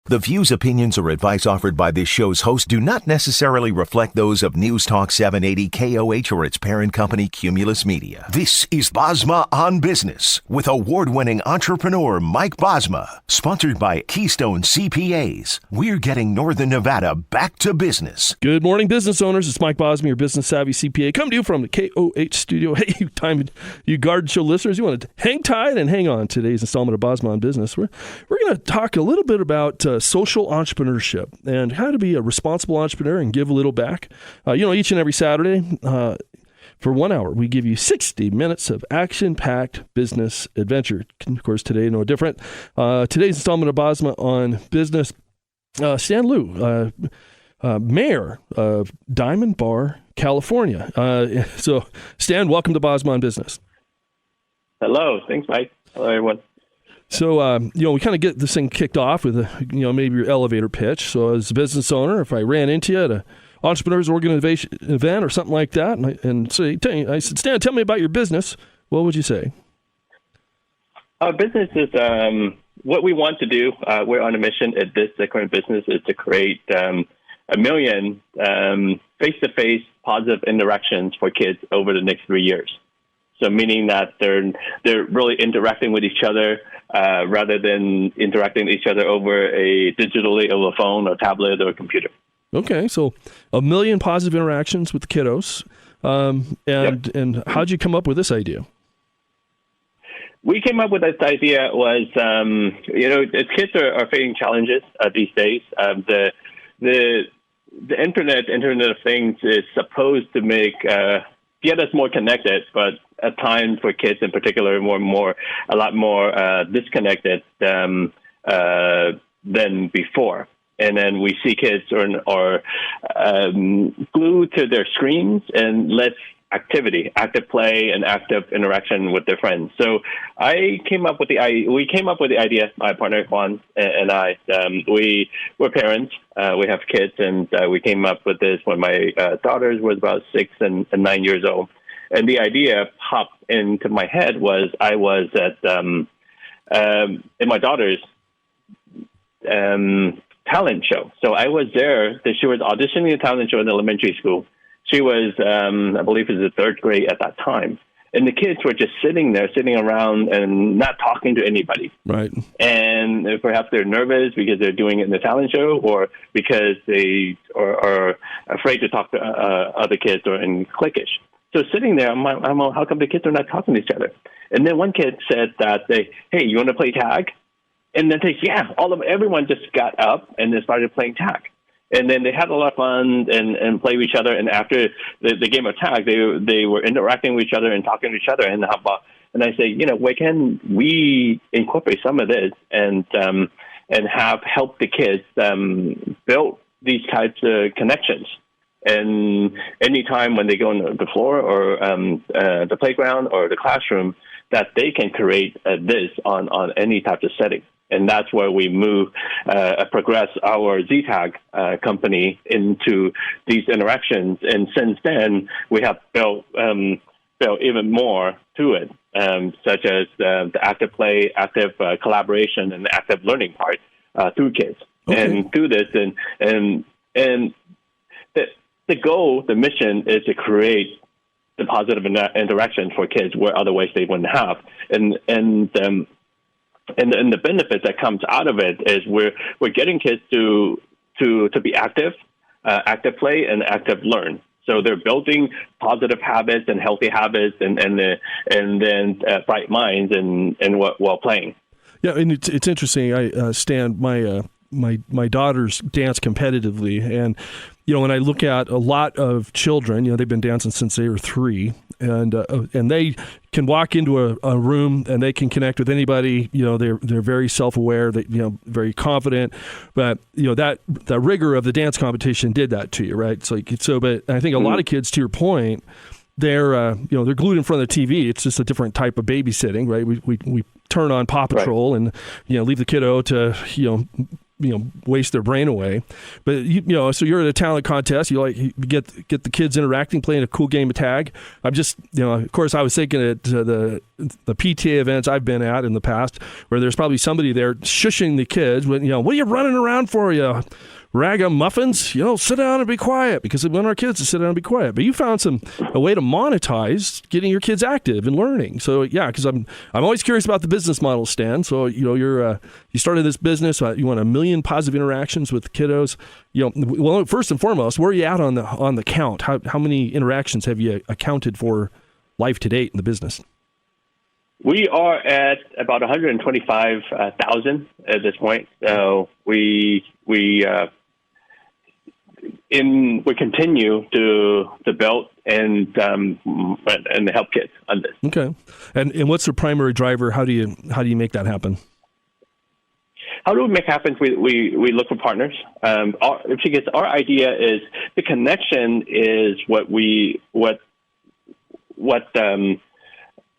The views, opinions, or advice offered by this show's host do not necessarily reflect those of News Talk 780 KOH or its parent company, Cumulus Media. This is Bosma On Business with award-winning entrepreneur Mike Bosma, sponsored by Keystone CPAs. We're getting Northern Nevada back to business. Good morning, business owners. It's Mike Bosma, your business savvy CPA, coming to you from the KOH studio. Hey, you Garden Show listeners, you want to hang tight and hang on. Today's installment of Bosma On Business. We're going to talk a little bit about social entrepreneurship and how to be a responsible entrepreneur and give a little back. Each and every Saturday, for 1 hour, we give you 60 minutes of action-packed business adventure. Of course, today, no different. Today's installment of Bosma On Business, Stan Liu, mayor of Diamond Bar, California. So, Stan, welcome to Bosma On Business. Hello. Thanks, Mike. Hello, everyone. So, we kind of get this thing kicked off with, maybe your elevator pitch. So as a business owner, if I ran into you at an entrepreneurs organization event or something like that, and I said, Stan, tell me about your business, what would you say? Our business is what we want to do. We're on a mission at this current business is to create 1 million face-to-face positive interactions for kids over the next 3 years. So meaning that they're really interacting with each other rather than interacting with each other digitally over a phone or tablet or computer. Okay, so 1 million positive interactions with the kiddos. And how'd you come up with this idea? We came up with this idea was, as kids are facing challenges these days. The Internet of Things is supposed to get us more connected, but at times for kids in particular, a lot more disconnected than before. And then we see kids are glued to their screens and less activity, active play, and active interaction with their friends. So we came up with the idea. My partner Juan and I, we're parents. We have kids, and we came up with this when my daughters was about 6 and 9 years old. And the idea popped into my head was I was at in my daughter's talent show. So I was there. She was auditioning a talent show in elementary school. She was, I believe, in the 3rd grade at that time. And the kids were just sitting around and not talking to anybody. Right. And perhaps they're nervous because they're doing it in the talent show or because they are afraid to talk to other kids or in cliquish. So sitting there, I'm like, how come the kids are not talking to each other? And then one kid said that, hey, you want to play tag? And then everyone just got up and they started playing tag. And then they had a lot of fun and play with each other. And after the game of tag, they were interacting with each other and talking to each other. And I say, why can't we incorporate some of this and have help the kids build these types of connections? And anytime when they go on the floor or the playground or the classroom, that they can create this on any type of setting. And that's where we progress our ZTAG company into these interactions. And since then, we have built even more to it, such as the active play, active collaboration, and active learning part through kids. Okay. And through this, and the goal, the mission is to create the positive interaction for kids where otherwise they wouldn't have. And the benefits that comes out of it is we're getting kids to be active play and active learn. So they're building positive habits and healthy habits and then bright minds and while playing. Yeah, and it's interesting. I Stan, my daughters dance competitively, and when I look at a lot of children, they've been dancing since they were 3, and they can walk into a room and they can connect with anybody. They're very self-aware, very confident, but that rigor of the dance competition did that to you, right? But I think a lot of kids, to your point, they're glued in front of the TV. It's just a different type of babysitting, right? We turn on Paw Patrol, right, and leave the kiddo to waste their brain away. But so you're at a talent contest. You get the kids interacting, playing a cool game of tag. I'm just of course I was thinking at the PTA events I've been at in the past, where there's probably somebody there shushing the kids. What are you running around for? You rag of muffins, sit down and be quiet, because we want our kids to sit down and be quiet. But you found a way to monetize getting your kids active and learning. So yeah, because I'm always curious about the business model, Stan. So you started this business. You want 1 million positive interactions with kiddos. Well, first and foremost, where are you at on the count? How many interactions have you accounted for life to date in the business? We are at about 125,000 at this point. So we continue to build and help kids on this. Okay, and what's the primary driver? How do you make that happen? How do we make it happen? We look for partners. Our idea is the connection is what we can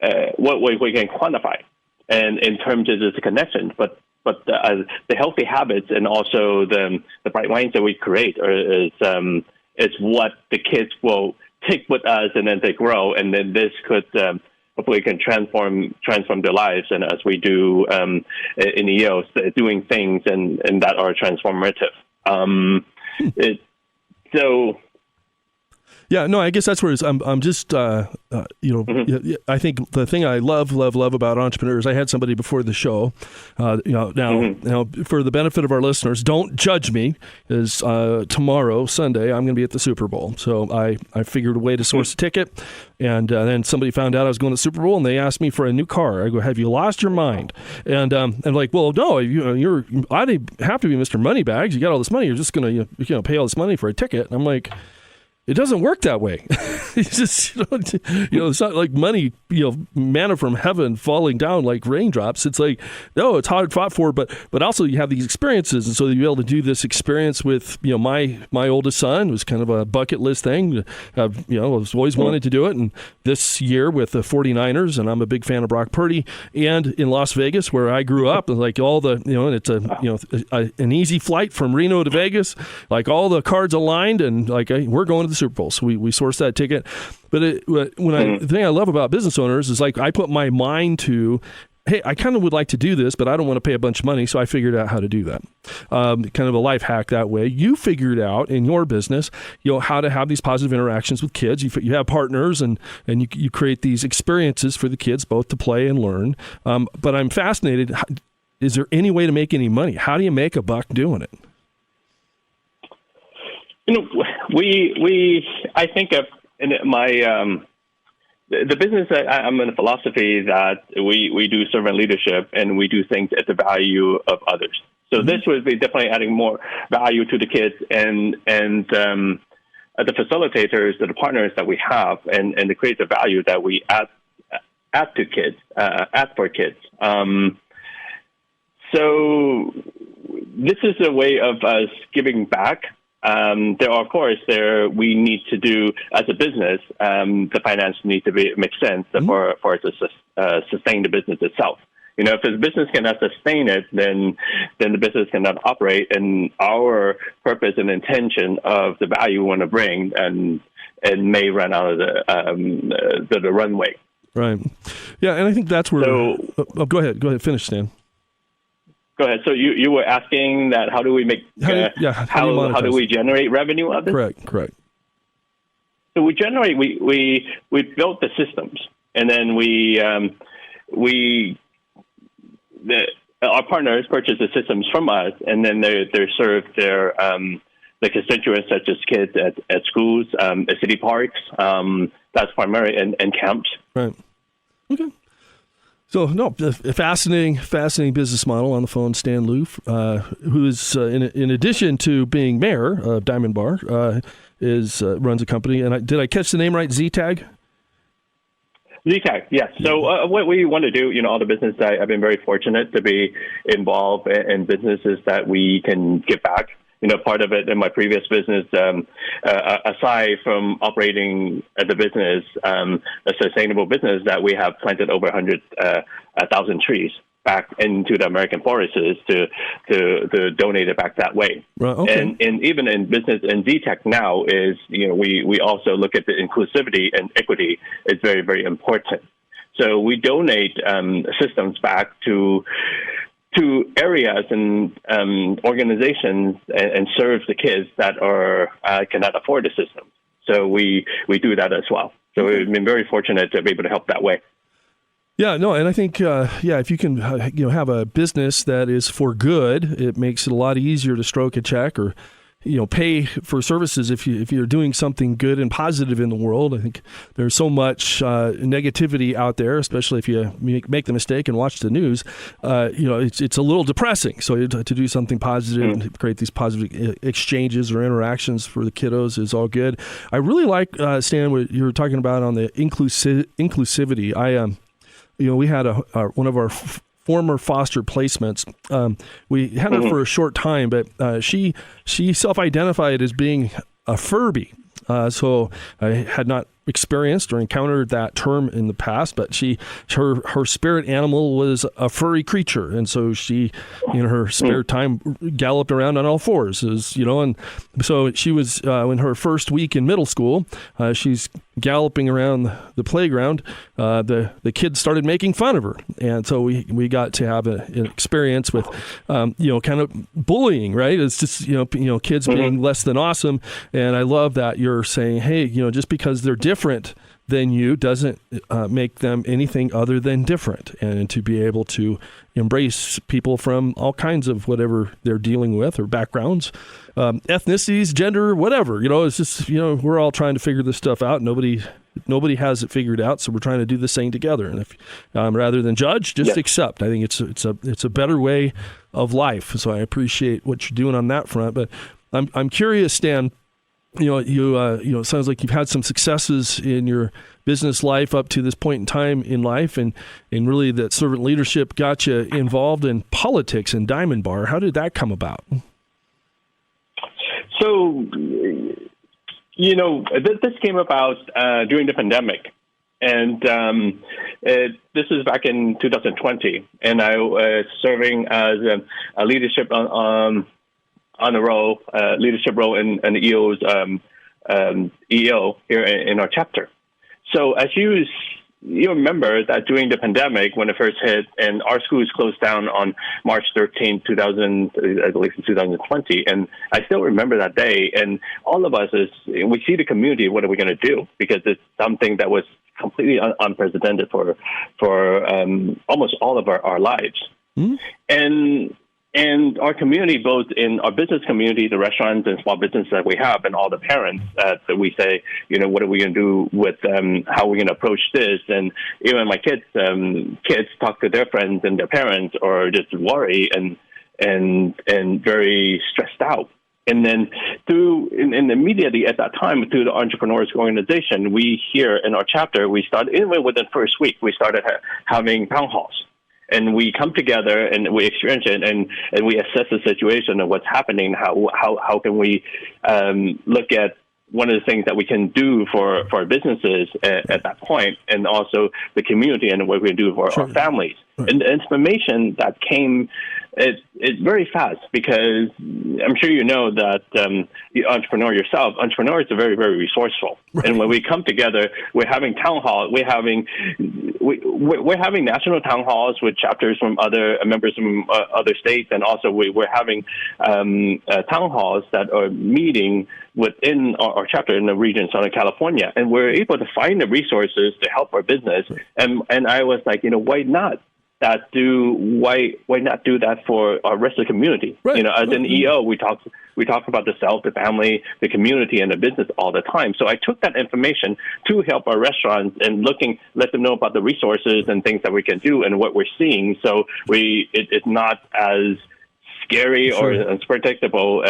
quantify, and in terms of the connection, but the healthy habits and also the bright minds that we create is what the kids will take with us, and then they grow, and then this could hopefully can transform their lives, and as we do in EOS, doing things and that are transformative. Yeah, no, I guess that's where I'm just, Mm-hmm. I think the thing I love about entrepreneurs, I had somebody before the show, Mm-hmm. For the benefit of our listeners, don't judge me, is tomorrow, Sunday, I'm going to be at the Super Bowl. So I figured a way to source a ticket, and then somebody found out I was going to the Super Bowl, and they asked me for a new car. I go, have you lost your mind? And I'm like, well, no, I'd have to be Mr. Moneybags. You got all this money, you're just going to pay all this money for a ticket. And I'm like, it doesn't work that way. It's just, it's not like money, manna from heaven falling down like raindrops. It's like, no, it's hard fought for, but also you have these experiences. And so you're able to do this experience with, my oldest son. It was kind of a bucket list thing. I was always wanted to do it. And this year with the 49ers, and I'm a big fan of Brock Purdy, and in Las Vegas, where I grew up, and like all the, and it's an easy flight from Reno to Vegas, like all the cards aligned, and like we're going to the Super Bowl. So we sourced that ticket. But the thing I love about business owners is like I put my mind to, hey, I kind of would like to do this, but I don't want to pay a bunch of money, so I figured out how to do that. Kind of a life hack that way. You figured out in your business, how to have these positive interactions with kids. You have partners, and you create these experiences for the kids, both to play and learn. But I'm fascinated. Is there any way to make any money? How do you make a buck doing it? I think of in my the business that I'm in a philosophy that we do servant leadership, and we do things at the value of others. So this would be definitely adding more value to the kids and the facilitators, the partners that we have, and to create the value that we add to kids, add for kids. So this is a way of us giving back. We need to do as a business. The finance need to make sense for it to sustain the business itself. If the business cannot sustain it, then the business cannot operate. And our purpose and intention of the value we want to bring and may run out of the runway. Right. Yeah, and I think that's where. Go ahead. Finish, Stan. Go ahead. So you were asking that how do we make how do we generate revenue of this? Correct. So we generate we built the systems, and then our partners purchase the systems from us, and then they serve their the constituents such as kids at schools, at city parks. That's primary and camps. Right. Okay. So, no, a fascinating business model. On the phone, Stan Loof, who is, in addition to being mayor of Diamond Bar, runs a company. And did I catch the name right? Z-Tag? Z-Tag, yes. So what we want to do, all the business, I've been very fortunate to be involved in businesses that we can give back. Part of it in my previous business, aside from operating the business, a sustainable business, that we have planted over 100,000 trees back into the American forests to donate it back that way. Okay. And even in business and Z-Tech now is, we also look at the inclusivity and equity is very, very important. So we donate systems back to areas and organizations and serve the kids that cannot afford the system. So we do that as well. So we've been very fortunate to be able to help that way. Yeah, no, and I think, if you can, have a business that is for good, it makes it a lot easier to stroke a check or, pay for services if you're doing something good and positive in the world. I think there's so much negativity out there, especially if you make the mistake and watch the news. It's a little depressing. So to do something positive and create these positive exchanges or interactions for the kiddos is all good. I really like, Stan, what you were talking about on the inclusivity. We had one of our former foster placements. We had her for a short time, but she self-identified as being a Furby. So I had not experienced or encountered that term in the past, but her spirit animal was a furry creature, and so she, in her spare time, galloped around on all fours, and so she was in her first week in middle school. She's galloping around the playground. The kids started making fun of her, and so we got to have an experience with kind of bullying. Right? It's just kids being less than awesome, and I love that you're saying, hey, just because they're different than you doesn't make them anything other than different, and to be able to embrace people from all kinds of whatever they're dealing with or backgrounds, ethnicities, gender, whatever. It's just we're all trying to figure this stuff out. Nobody has it figured out, so we're trying to do this thing together. And if rather than judge, just accept. I think it's a better way of life. So I appreciate what you're doing on that front. But I'm curious, Stan. It sounds like you've had some successes in your business life up to this point in time in life, and really that servant leadership got you involved in politics in Diamond Bar. How did that come about? So, this came about during the pandemic, and this is back in 2020, and I was serving as a leadership leadership role in the EO's EO here in our chapter. So as you remember that during the pandemic, when it first hit, and our schools closed down on March 13, 2020, and I still remember that day. And all of us, we see the community, what are we going to do? Because it's something that was completely unprecedented for almost all of our lives. And our community, both in our business community, the restaurants and small businesses that we have, and all the parents that we say, what are we going to do with how we're going to approach this? And even my kids talk to their friends and their parents, or just worry and very stressed out. And then and immediately at that time, through the Entrepreneurs Organization, we here in our chapter, we started, even within the first week, we started having town halls. And we come together and we experience it, and we assess the situation of what's happening. How can we look at one of the things that we can do for our businesses at that point, and also the community, and what we can do for our families. Right. And the information that came, it's very fast, because I'm sure you know that the entrepreneurs are very, very resourceful. Right. And when we come together, we're having town halls. We're having national town halls with chapters from members from other states, and also we're having town halls that are meeting within our chapter in the region of Southern California, and we're able to find the resources to help our business. And I was like, why not? Why not do that for our rest of the community? Right. As an EO, we talk about the self, the family, the community, and the business all the time. So I took that information to help our restaurants and let them know about the resources and things that we can do and what we're seeing. So it's not as scary or as predictable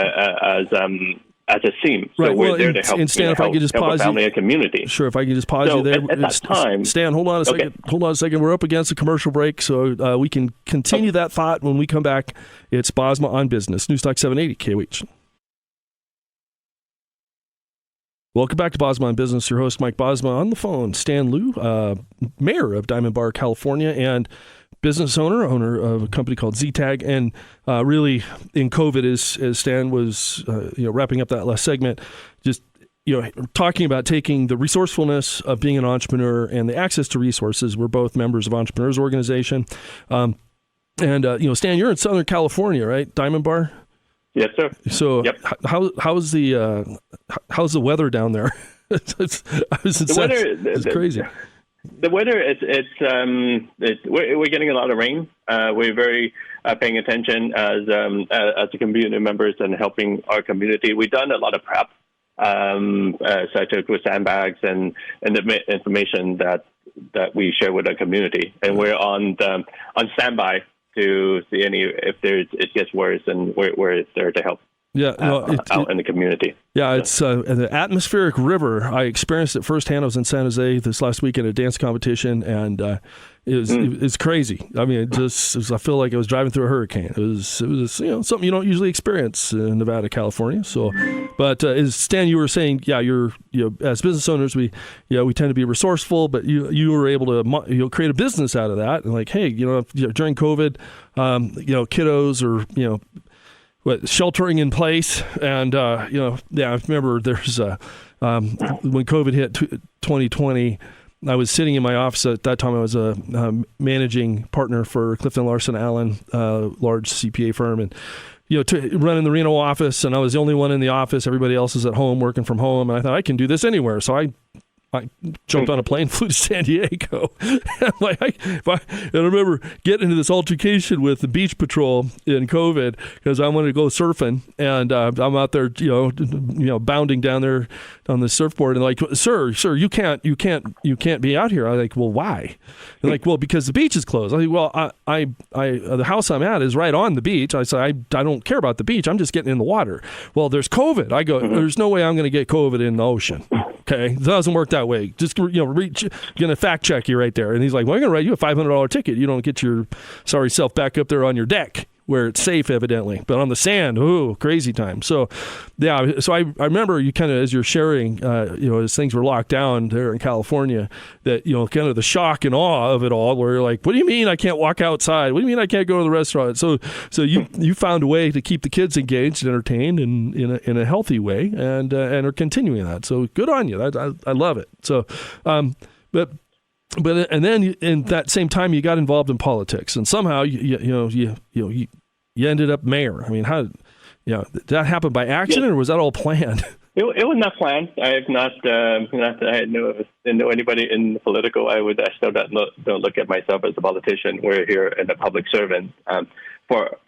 as it seems. Right. So we're there to help, and Stan, if I could just pause family and community. Sure, if I could just pause you there. At that time, Stan, hold on a second. Okay. Hold on a second. We're up against a commercial break, so we can continue that thought when we come back. It's Bosma on Business, News Talk 780 KOH. Welcome back to Bosma on Business. Your host, Mike Bosma. On the phone, Stan Liu, mayor of Diamond Bar, California, and business owner of a company called ZTag, and really in COVID, as Stan was wrapping up that last segment, just talking about taking the resourcefulness of being an entrepreneur and the access to resources. We're both members of Entrepreneurs Organization, and Stan, you're in Southern California, right? Diamond Bar. Yes, sir. So, yep. how's the weather down there? It's crazy. The weather, we're getting a lot of rain. We're very paying attention as the community members and helping our community. We've done a lot of prep, such as with sandbags and the information that we share with our community, and we're on standby to see if it gets worse, and we're there to help. Yeah, out in the community. Yeah, it's the atmospheric river. I experienced it firsthand. I was in San Jose this last week at a dance competition, and it's crazy. I mean, I feel like I was driving through a hurricane. It was something you don't usually experience in Nevada, California. So, but as Stan, you were saying, yeah, as business owners, we tend to be resourceful, but you were able to create a business out of that, and like, hey, during COVID, kiddos or sheltering in place, and I remember there's when COVID hit 2020, I was sitting in my office at that time. I was a managing partner for Clifton Larson Allen, large CPA firm, and running the Reno office, and I was the only one in the office. Everybody else is at home working from home, and I thought I can do this anywhere. So I jumped on a plane, flew to San Diego. I remember getting into this altercation with the beach patrol in COVID because I wanted to go surfing, and I'm out there, bounding down there on the surfboard, and like, sir, you can't be out here. I'm like, well, why? And like, well, because the beach is closed. I'm like, well, I the house I'm at is right on the beach. I said, I don't care about the beach. I'm just getting in the water. Well, there's COVID. I go, there's no way I'm going to get COVID in the ocean. Okay, it doesn't work that way. Just going to fact check you right there. And he's like, well, I'm going to write you a $500 ticket. You don't get your sorry self back up there on your deck where it's safe, evidently. But on the sand, ooh, crazy time. So, yeah. So I remember you kind of, as you're sharing, as things were locked down there in California, that kind of the shock and awe of it all, where you're like, what do you mean I can't walk outside? What do you mean I can't go to the restaurant? So you found a way to keep the kids engaged and entertained in a healthy way, and are continuing that. So good on you. I love it. So, but and then in that same time you got involved in politics, and somehow you ended up mayor. I mean, how did that happen by accident, or was that all planned? It was not planned. I have not. I didn't know anybody in the political. I still don't look at myself as a politician. We're here and a public servant for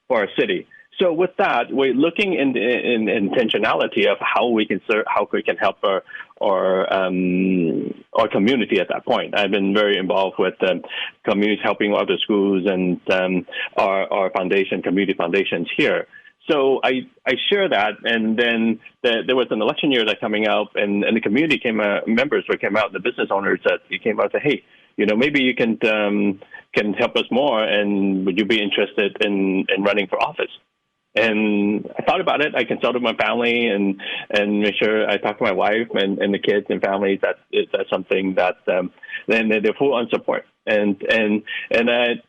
our city. So with that, we're looking in intentionality of how we can serve, how we can help our community at that point. I've been very involved with communities, helping other schools and our foundation, community foundations here. So I share that, and then there was an election year that coming out, and the community members came out, the business owners that came out and said, hey, maybe you can help us more, and would you be interested in running for office? And I thought about it. I consulted my family and made sure I talked to my wife and the kids and families. That's something that then they're full on support. And then I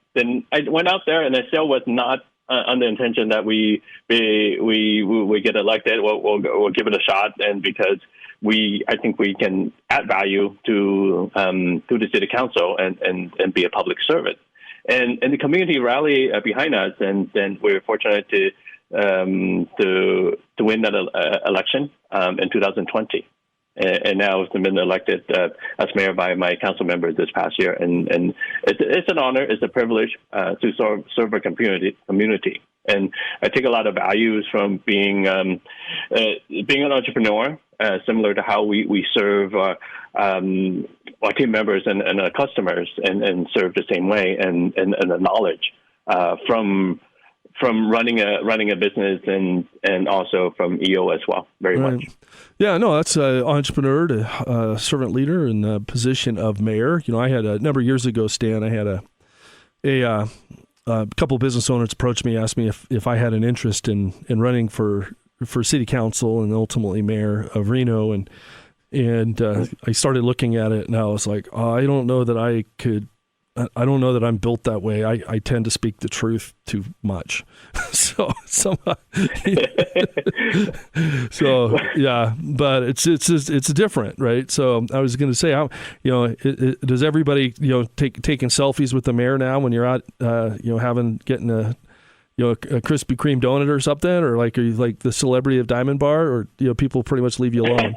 went out there, and I still was not under intention that we get elected. We'll give it a shot, and because I think we can add value to the city council and be a public servant. And the community rally behind us, and then we were fortunate to win that election in 2020, and now I've been elected as mayor by my council members this past year, and it's an honor, it's a privilege to serve our community, and I take a lot of values from being an entrepreneur, similar to how we serve our team members and our customers, and serve the same way, and the knowledge from running a business and also from EO as well, very much. Yeah, no, that's an entrepreneur to servant leader in the position of mayor. I had a number of years ago, Stan, I had a couple of business owners approached me, asked me if I had an interest in running for city council and ultimately mayor of Reno, and I started looking at it, and I was like, I don't know that I could I don't know that I'm built that way. I tend to speak the truth too much. So yeah, but it's different, right? So I was going to say, does everybody, taking selfies with the mayor now when you're out, getting a Krispy Kreme donut or something, or like, are you like the celebrity of Diamond Bar, or, people pretty much leave you alone?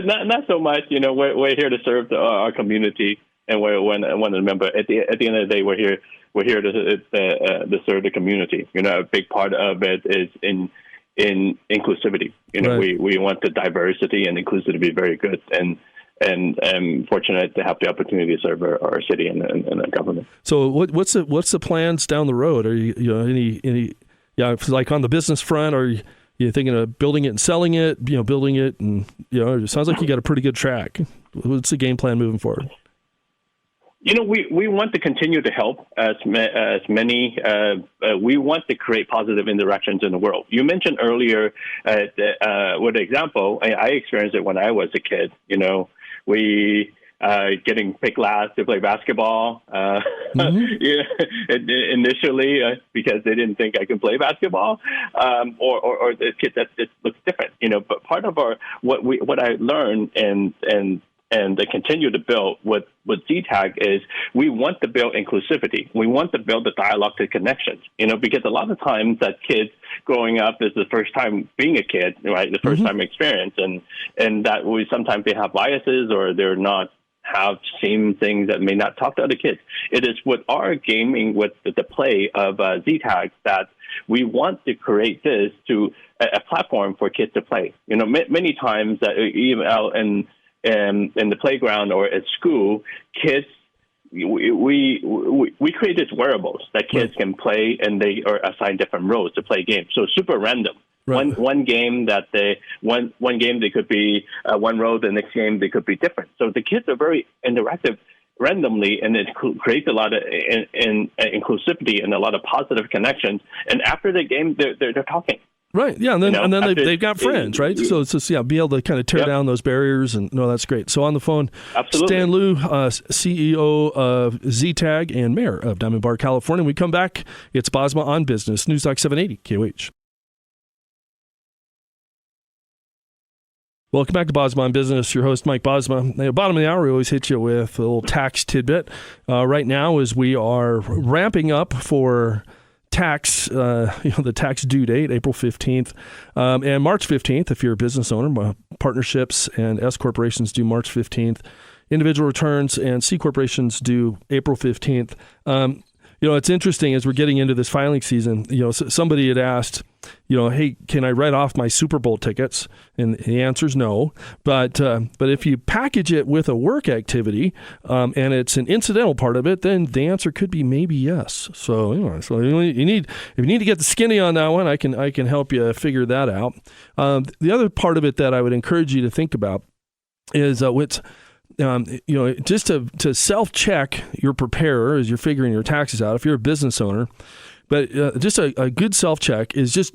Not so much. We're here to serve our community. And we want to remember at the end of the day, we're here to serve the community. A big part of it is in inclusivity. Right. We want the diversity and inclusivity to be very good, and I'm fortunate to have the opportunity to serve our city and our government. So what's the plans down the road? Are you like on the business front? Are you thinking of building it and selling it? Building it, and it sounds like you got a pretty good track. What's the game plan moving forward? We want to continue to help as many. We want to create positive interactions in the world. You mentioned earlier, with the example, I experienced it when I was a kid. We getting picked last to play basketball initially because they didn't think I could play basketball, or the kid that just looks different. But part of what I learned and they continue to build with ZTAG is we want to build inclusivity. We want to build the dialogue to connections, because a lot of times that kids growing up is the first time being a kid, right? The first time experience. And that sometimes they have biases or they're not have seen things that may not talk to other kids. It is with our gaming, with the play of ZTAG, that we want to create this to a platform for kids to play. Many times that even out in the playground or at school, kids, we create these wearables that kids can play, and they are assigned different roles to play games. So super random. Right. One game they could be one role, the next game they could be different. So the kids are very interactive randomly, and it creates a lot of inclusivity and a lot of positive connections. And after the game, they're talking. Right. Yeah. And then they've got friends, right? So it's just, be able to kind of tear down those barriers. And no, that's great. So on the phone, absolutely. Stan Liu, CEO of ZTAG and mayor of Diamond Bar, California. When we come back, it's Bosma on Business, News Talk 780 KOH. Welcome back to Bosma on Business. Your host, Mike Bosma. At the bottom of the hour, we always hit you with a little tax tidbit. Right now, as we are ramping up for tax, the tax due date, April 15th, and March 15th, if you're a business owner. Partnerships and S corporations due March 15th. Individual returns and C corporations due April 15th. It's interesting as we're getting into this filing season, somebody had asked, hey, can I write off my Super Bowl tickets? And the answer is no. But if you package it with a work activity and it's an incidental part of it, then the answer could be maybe yes. So, if you need to get the skinny on that one, I can help you figure that out. The other part of it that I would encourage you to think about is just to self-check your preparer as you're figuring your taxes out, if you're a business owner. But just a good self-check is just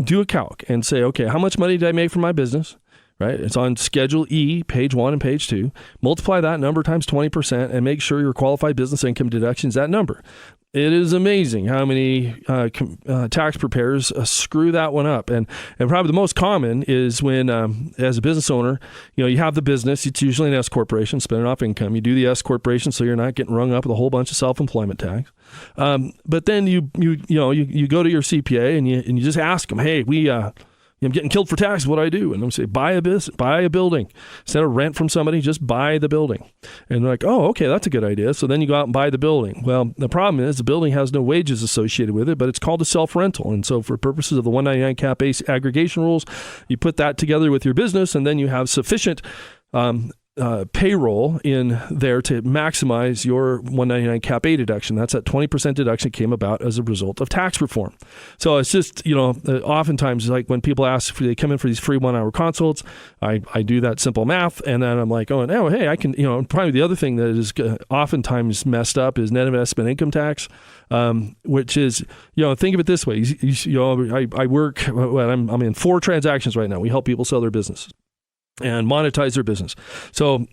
do a calc and say, okay, how much money did I make from my business? Right? It's on Schedule E, page 1 and page 2. Multiply that number times 20% and make sure your qualified business income deduction is that number. It is amazing how many tax preparers screw that one up. And probably the most common is when, as a business owner, you have the business. It's usually an S corporation, spinning off income. You do the S corporation so you're not getting rung up with a whole bunch of self-employment tax. But then you go to your CPA and you just ask them, hey, I'm getting killed for tax. What do I do? And I'm say, buy a building. Instead of rent from somebody, just buy the building. And they're like, oh, okay, that's a good idea. So then you go out and buy the building. Well, the problem is the building has no wages associated with it, but it's called a self-rental. And so for purposes of the 199 cap aggregation rules, you put that together with your business, and then you have sufficient payroll in there to maximize your 199 cap A deduction. That's that 20% deduction came about as a result of tax reform. So it's just, oftentimes like when people ask if they come in for these free 1-hour consults, I do that simple math, and then I'm like, oh, hey, I can, probably the other thing that is oftentimes messed up is net investment income tax, which is, think of it this way. I work, I'm in 4 transactions right now. We help people sell their businesses and monetize their business. So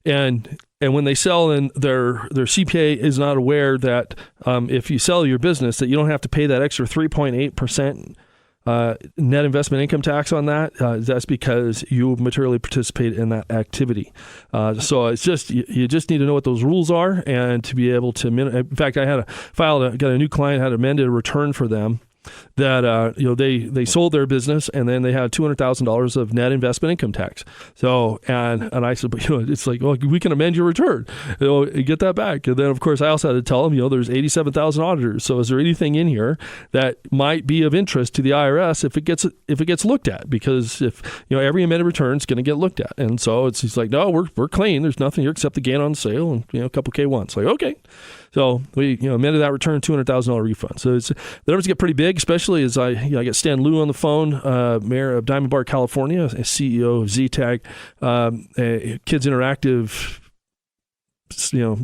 And when they sell, and their CPA is not aware that if you sell your business, that you don't have to pay that extra 3.8% net investment income tax on that. That's because you materially participate in that activity. So it's just you just need to know what those rules are, and to be able to. In fact, I got a new client, had amended a return for them. That they sold their business, and then they had $200,000 of net investment income tax. So and I said, but it's like, well, we can amend your return, get that back. And then of course I also had to tell them, there's 87,000 auditors. So is there anything in here that might be of interest to the IRS if it gets looked at? Because if every amended return is going to get looked at, and so he's like, no, we're clean. There's nothing here except the gain on sale and a couple K1. It's like, okay. So we amended that return, $200,000 refund. So the numbers get pretty big, especially as I get Stan Liu on the phone, mayor of Diamond Bar, California, CEO of ZTAG, Kids Interactive,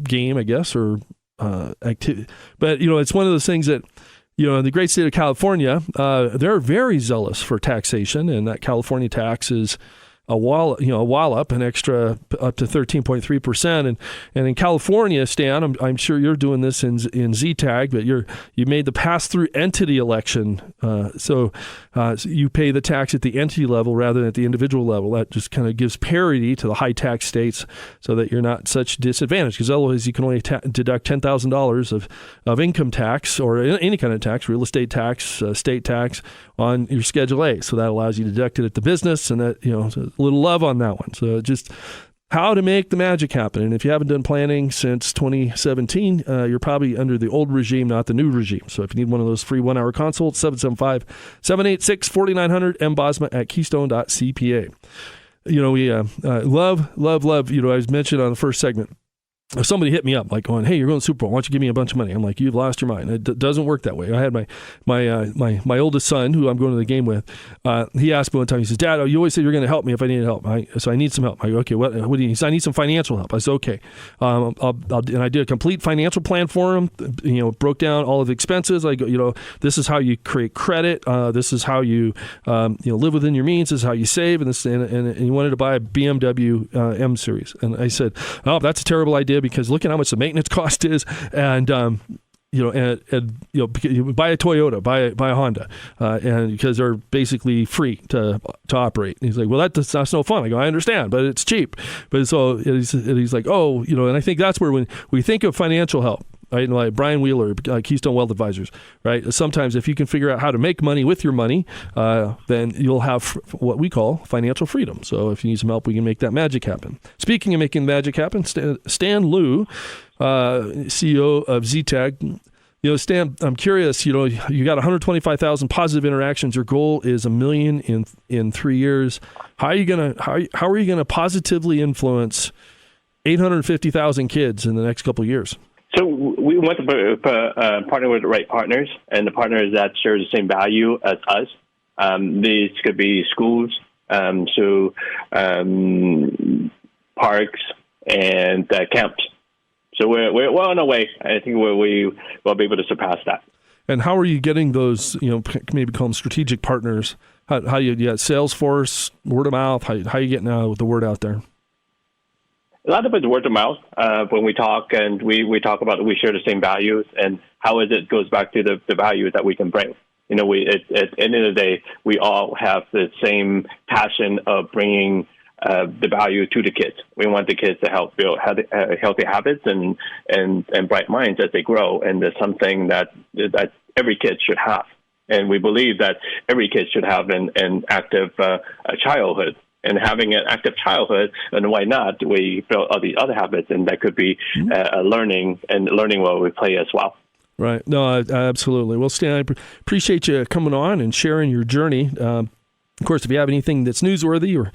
game, I guess, or activity. But it's one of those things that in the great state of California, they're very zealous for taxation, and that California tax is a wallop, an extra up to 13.3%, and in California, Stan, I'm sure you're doing this in ZTAG, but you made the pass-through entity election, so you pay the tax at the entity level rather than at the individual level. That just kind of gives parity to the high tax states, so that you're not such disadvantage. Because otherwise, you can only deduct $10,000 of income tax or any kind of tax, real estate tax, state tax on your Schedule A. So that allows you to deduct it at the business, and that a little love on that one. So just how to make the magic happen. And if you haven't done planning since 2017, you're probably under the old regime, not the new regime. So if you need one of those free 1-hour consults, 775-786-4900, mbosma@keystone.cpa. We love, as mentioned on the first segment, if somebody hit me up like going, hey, you're going to the Super Bowl, why don't you give me a bunch of money? I'm like, you've lost your mind. It doesn't work that way. I had my oldest son, who I'm going to the game with, he asked me one time, he says, Dad, you always said you're going to help me if I need help. So I need some help. I go, okay, what do you need? He said, I need some financial help. I said, okay. And I did a complete financial plan for him, broke down all of the expenses. I go, this is how you create credit. This is how you, live within your means. This is how you save. And he wanted to buy a BMW M Series. And I said, oh, that's a terrible idea, because look at how much the maintenance cost is, and buy a Toyota, buy a Honda, and because they're basically free to operate. And he's like, well, that's no fun. I go, I understand, but it's cheap. But so he's like, oh, and I think that's where when we think of financial help, right? Like Brian Wheeler, Keystone Wealth Advisors, right? Sometimes if you can figure out how to make money with your money, then you'll have what we call financial freedom. So if you need some help, we can make that magic happen. Speaking of making magic happen, Stan Liu, CEO of ZTAG. Stan, I'm curious, you got 125,000 positive interactions. Your goal is 1 million in 3 years. How are you gonna positively influence 850,000 kids in the next couple of years? So we want to partner with the right partners, and the partners that share the same value as us. These could be schools, parks, and camps. So we're well on our way. I think we'll be able to surpass that. And how are you getting those, maybe call them strategic partners? How you got Salesforce, word of mouth? How are you getting the word out there? A lot of it's word of mouth. When we talk, and we talk about we share the same values, and how it goes back to the value that we can bring. At the end of the day, we all have the same passion of bringing the value to the kids. We want the kids to help build healthy habits and bright minds as they grow, and there's something that every kid should have. And we believe that every kid should have an active childhood. And having an active childhood, and why not? We build all these other habits, and that could be learning while we play as well. Right. No, absolutely. Well, Stan, I appreciate you coming on and sharing your journey. Of course, if you have anything that's newsworthy, or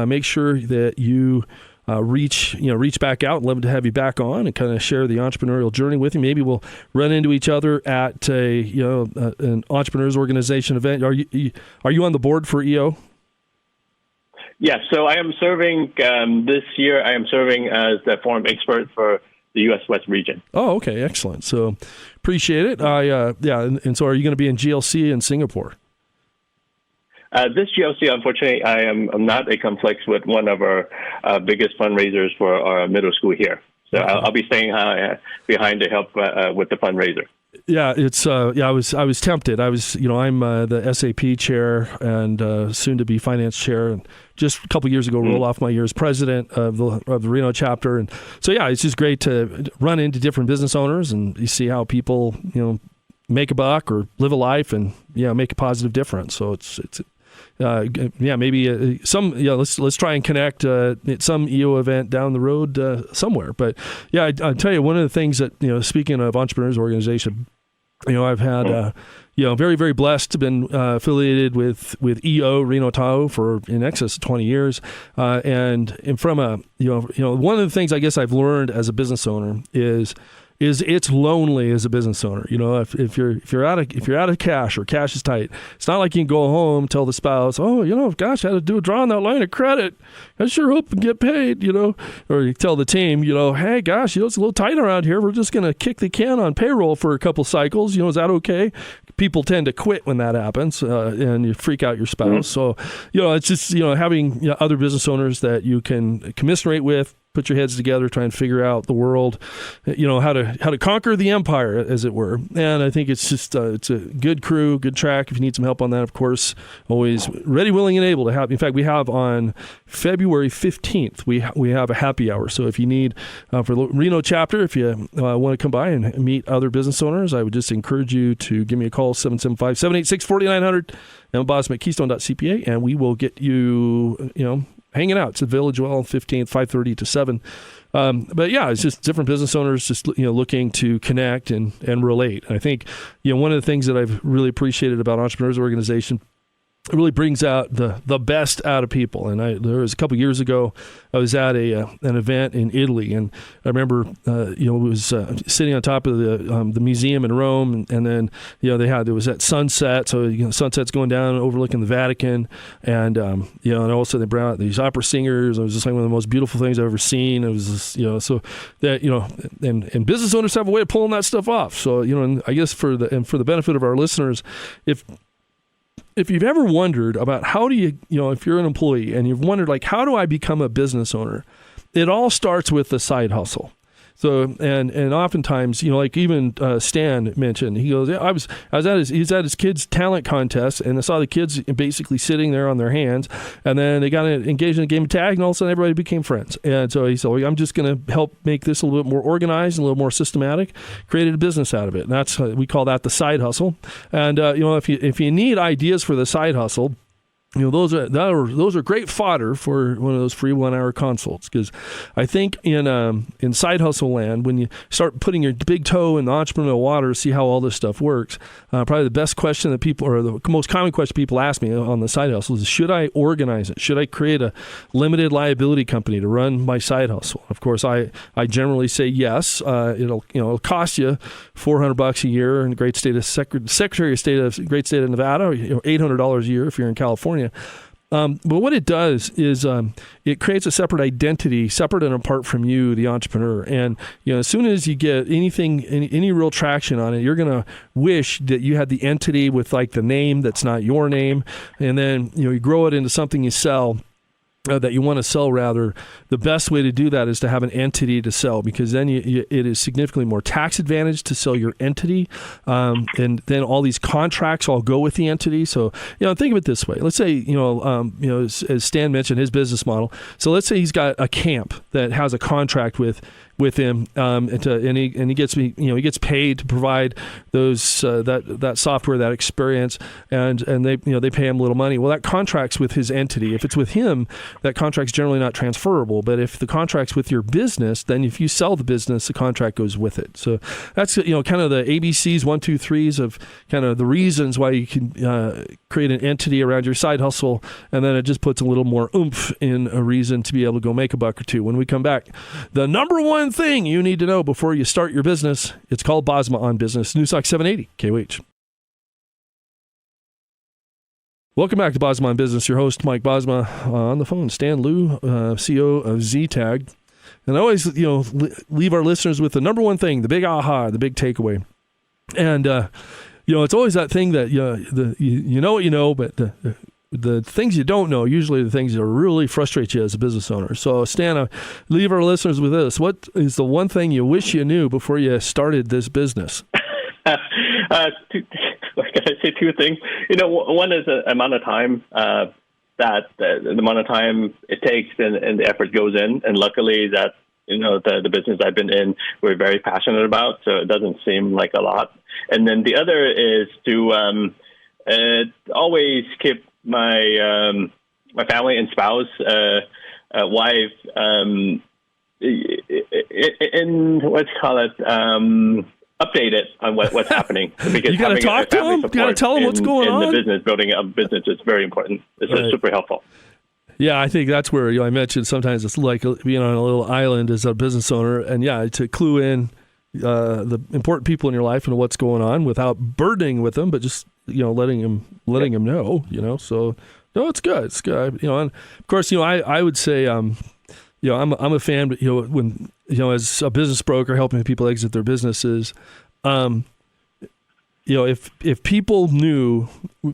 make sure that you reach back out. I'd love to have you back on and kind of share the entrepreneurial journey with you. Maybe we'll run into each other at an entrepreneurs organization event. Are you on the board for EO? Yes, so I am serving this year. I am serving as the forum expert for the U.S. West region. Oh, okay, excellent. So appreciate it. And so are you going to be in GLC in Singapore? This GLC, unfortunately, I'm not a conflict with one of our biggest fundraisers for our middle school here. So I'll be staying behind to help with the fundraiser. Yeah, it's I was tempted. I'm the SAP chair and soon to be finance chair, and just a couple years ago rolled off my year as president of the Reno chapter. And so it's just great to run into different business owners and you see how people make a buck or live a life and make a positive difference. So it's maybe let's try and connect at some EO event down the road somewhere. But I tell you, one of the things that speaking of entrepreneurs organization, I've had very, very blessed to been affiliated with EO Reno Tahoe for in excess of 20 years, and from one of the things I guess I've learned as a business owner is it's lonely as a business owner. If you're out of cash or cash is tight, it's not like you can go home, tell the spouse, gosh, I had to do a draw on that line of credit. I sure hope and get paid, or you tell the team, hey, gosh, it's a little tight around here. We're just going to kick the can on payroll for a couple cycles. Is that okay? People tend to quit when that happens, and you freak out your spouse. So, it's just, having other business owners that you can commiserate with, put your heads together, try and figure out the world, how to conquer the empire, as it were. And I think it's just it's a good crew, good track. If you need some help on that, of course, always ready, willing, and able to help. In fact, we have on February 15th, we have a happy hour. So if you need for the Reno chapter, if you want to come by and meet other business owners, I would just encourage you to give me a call, 775-786-4900, and Bosma at keystone.cpa, and we will get you, hanging out. It's at Village Well, 15th, 5:30 to 7. But it's just different business owners just looking to connect and relate. And I think one of the things that I've really appreciated about Entrepreneurs Organization, it really brings out the best out of people. And there was a couple years ago, I was at an event in Italy, and I remember it was sitting on top of the museum in Rome, and then there was that sunset, so sunset's going down overlooking the Vatican, and and also they brought out these opera singers. It was just like one of the most beautiful things I've ever seen. It was just, so that and business owners have a way of pulling that stuff off. So and I guess for the benefit of our listeners, if you've ever wondered about how do you, if you're an employee and you've wondered, like, how do I become a business owner? It all starts with the side hustle. So, and oftentimes, like even Stan mentioned, he goes, he's at his kids' talent contest, and I saw the kids basically sitting there on their hands, and then they got engaged in a game of tag, and all of a sudden everybody became friends. And so he said, I'm just going to help make this a little bit more organized, and a little more systematic, created a business out of it. And that's, we call that the side hustle. And, if you need ideas for the side hustle, those are great fodder for one of those free 1-hour consults, because I think in side hustle land, when you start putting your big toe in the entrepreneurial water, see how all this stuff works, probably the best question that people, or the most common question people ask me on the side hustle is, should I organize it? Should I create a limited liability company to run my side hustle? Of course, I generally say yes. It'll cost you $400 a year in the great state of Secretary of State of great state of Nevada, or $800 a year if you're in California. But what it does is it creates a separate identity, separate and apart from you, the entrepreneur. And as soon as you get any real traction on it, you're going to wish that you had the entity with like the name that's not your name, and then you grow it into something you sell. That you want to sell, rather. The best way to do that is to have an entity to sell, because then it is significantly more tax advantage to sell your entity, and then all these contracts all go with the entity. So think of it this way. Let's say as Stan mentioned, his business model. So let's say he's got a camp that has a contract with him, and he gets paid to provide those that software, that experience, and they pay him a little money. Well, that contract's with his entity. If it's with him, that contract's generally not transferable. But if the contract's with your business, then if you sell the business, the contract goes with it. So that's kind of the ABCs, 1, 2, 3s of kind of the reasons why you can create an entity around your side hustle, and then it just puts a little more oomph in a reason to be able to go make a buck or two. When we come back, the number one thing you need to know before you start your business, it's called Bosma On Business. Newstalk 780 KOH. Welcome back to Bosma On Business. Your host, Mike Bosma, on the phone. Stan Liu, CEO of ZTag. And I always, leave our listeners with the number one thing, the big aha, the big takeaway. And, it's always that thing that, you know what you know, but the things you don't know, usually the things that really frustrate you as a business owner. So, Stan, leave our listeners with this. What is the one thing you wish you knew before you started this business? Can I say two things? One is the amount of time the amount of time it takes and the effort goes in. And luckily that, the business I've been in, we're very passionate about, so it doesn't seem like a lot. And then the other is to always keep my my family and spouse, wife, updated on what's happening. Because you got to talk to them. You got to tell them what's going on. In the business, building a business is very important. It's super helpful. Yeah, I think that's where I mentioned sometimes it's like being on a little island as a business owner, and to clue in the important people in your life and what's going on without burdening with them, but just letting them know. So no, it's good. It's good. And of course, I would say I'm a fan. But when as a business broker helping people exit their businesses, if people knew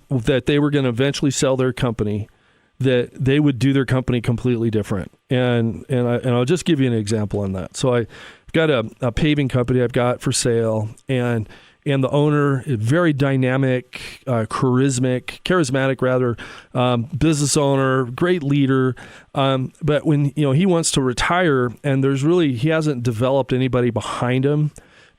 that they were going to eventually sell their company, that they would do their company completely different. And I'll just give you an example on that. So I've got a paving company I've got for sale, and the owner is very dynamic, charismatic rather, business owner, great leader. But when he wants to retire, and he hasn't developed anybody behind him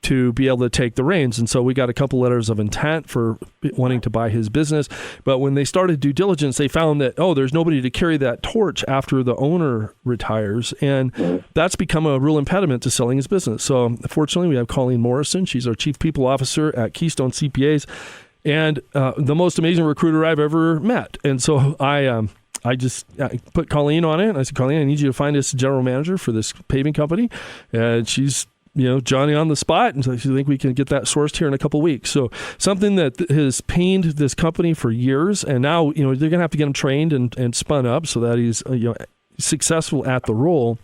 to be able to take the reins. And so we got a couple letters of intent for wanting to buy his business. But when they started due diligence, they found that, there's nobody to carry that torch after the owner retires. And that's become a real impediment to selling his business. So fortunately, we have Colleen Morrison. She's our Chief People Officer at Keystone CPAs, and the most amazing recruiter I've ever met. And so I put Colleen on it. And I said, Colleen, I need you to find us a general manager for this paving company. And she's Johnny on the spot, and so I think we can get that sourced here in a couple of weeks. So something that has pained this company for years, and now they're going to have to get him trained and spun up so that he's successful at the role.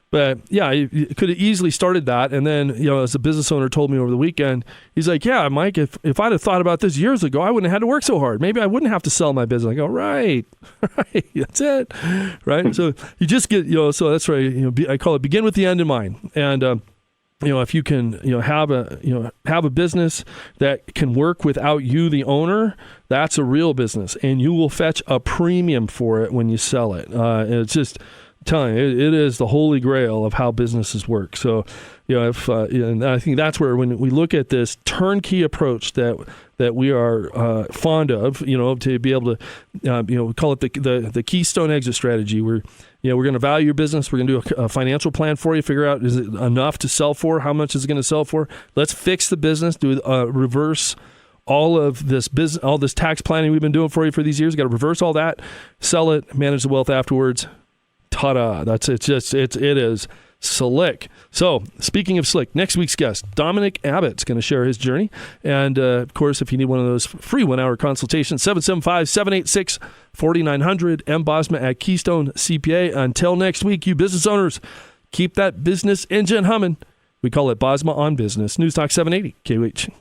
But yeah, you could have easily started that, and then as a business owner told me over the weekend, he's like, "Yeah, Mike, if I'd have thought about this years ago, I wouldn't have had to work so hard. Maybe I wouldn't have to sell my business." I go, right, that's it, right. So you just get so that's right. I call it begin with the end in mind, and if you can, have a business that can work without you, the owner, that's a real business, and you will fetch a premium for it when you sell it. And it's just telling you, it is the holy grail of how businesses work. So, and I think that's where when we look at this turnkey approach that we are fond of, to be able to, we call it the Keystone exit strategy. We're going to value your business. We're going to do a financial plan for you, figure out, is it enough to sell for? How much is it going to sell for? Let's fix the business, do reverse all of this business, all this tax planning we've been doing for you for these years. Got to reverse all that, sell it, manage the wealth afterwards. Ta-da. That's it. It is slick. So speaking of slick, next week's guest, Dominic Abbott's going to share his journey. And of course, if you need one of those free 1-hour consultations, 775-786-4900, M. Bosma at Keystone CPA. Until next week, you business owners, keep that business engine humming. We call it Bosma On Business. News Talk 780, KOH.